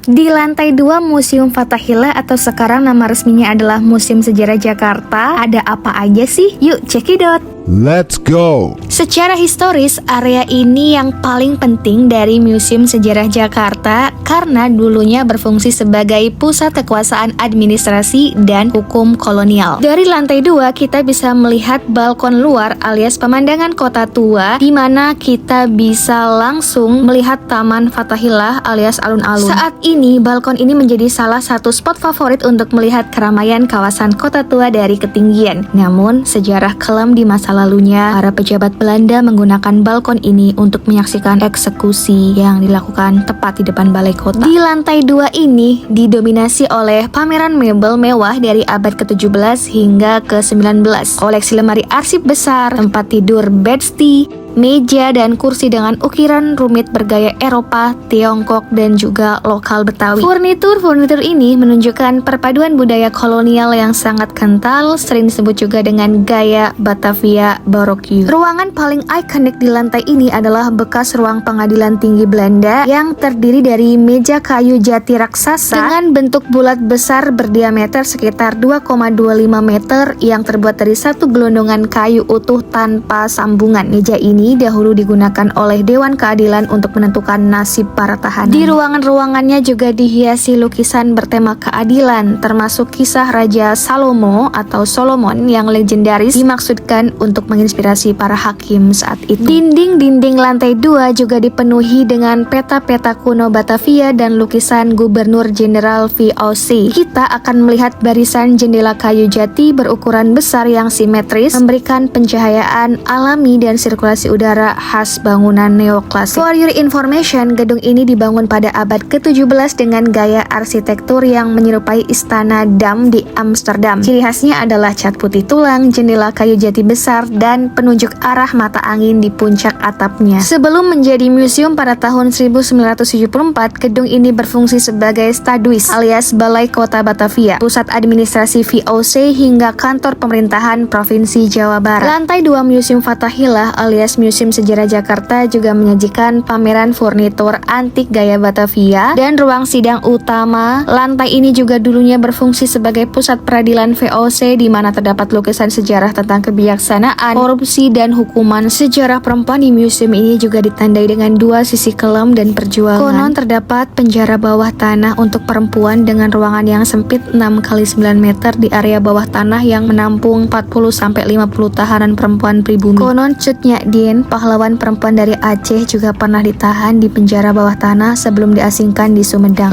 Di lantai 2 Museum Fathahillah atau sekarang nama resminya adalah Museum Sejarah Jakarta, ada apa aja sih? Yuk cekidot! Let's go! Secara historis, area ini yang paling penting dari Museum Sejarah Jakarta karena dulunya berfungsi sebagai pusat kekuasaan administrasi dan hukum kolonial. Dari lantai 2 kita bisa melihat balkon luar alias pemandangan kota tua, di mana kita bisa langsung melihat Taman Fathahillah alias alun-alun. Saat ini, balkon ini menjadi salah satu spot favorit untuk melihat keramaian kawasan kota tua dari ketinggian. Namun, sejarah kelam di masa lalunya, para pejabat Belanda menggunakan balkon ini untuk menyaksikan eksekusi yang dilakukan tepat di depan balai kota. Di lantai 2 ini didominasi oleh pameran mebel mewah dari abad ke-17 hingga ke-19. Koleksi lemari arsip besar, tempat tidur bedstead, meja dan kursi dengan ukiran rumit bergaya Eropa, Tiongkok, dan juga lokal Betawi. Furnitur ini menunjukkan perpaduan budaya kolonial yang sangat kental, sering disebut juga dengan gaya Batavia Baroque. Ruangan paling ikonik di lantai ini adalah bekas ruang pengadilan tinggi Belanda yang terdiri dari meja kayu jati raksasa dengan bentuk bulat besar berdiameter sekitar 2,25 meter yang terbuat dari satu gelondongan kayu utuh tanpa sambungan. Meja ini dahulu digunakan oleh Dewan Keadilan untuk menentukan nasib para tahanan. Di ruangan-ruangannya juga dihiasi lukisan bertema keadilan, termasuk kisah Raja Salomo atau Solomon yang legendaris dimaksudkan untuk menginspirasi para hakim saat itu. Dinding-dinding lantai 2 juga dipenuhi dengan peta-peta kuno Batavia dan lukisan Gubernur Jenderal VOC. Kita akan melihat barisan jendela kayu jati berukuran besar yang simetris, memberikan pencahayaan alami dan sirkulasi udara khas bangunan neoklasik. For your information, gedung ini dibangun pada abad ke-17 dengan gaya arsitektur yang menyerupai istana Dam di Amsterdam. Ciri khasnya adalah cat putih tulang, jendela kayu jati besar, dan penunjuk arah mata angin di puncak atapnya. Sebelum menjadi museum pada tahun 1974, gedung ini berfungsi sebagai Stadhuis alias Balai Kota Batavia, pusat administrasi VOC hingga kantor pemerintahan Provinsi Jawa Barat. Lantai 2 Museum Fathahillah alias Museum Sejarah Jakarta juga menyajikan pameran furnitur antik gaya Batavia dan ruang sidang utama. Lantai ini juga dulunya berfungsi sebagai pusat peradilan VOC di mana terdapat lukisan sejarah tentang kebijaksanaan, korupsi, dan hukuman. Sejarah perempuan di museum ini juga ditandai dengan dua sisi kelam dan perjuangan. Konon terdapat penjara bawah tanah untuk perempuan dengan ruangan yang sempit 6x9 meter di area bawah tanah yang menampung 40-50 tahanan perempuan pribumi. Konon Cut Nyak Dien, pahlawan perempuan dari Aceh, juga pernah ditahan di penjara bawah tanah sebelum diasingkan di Sumedang.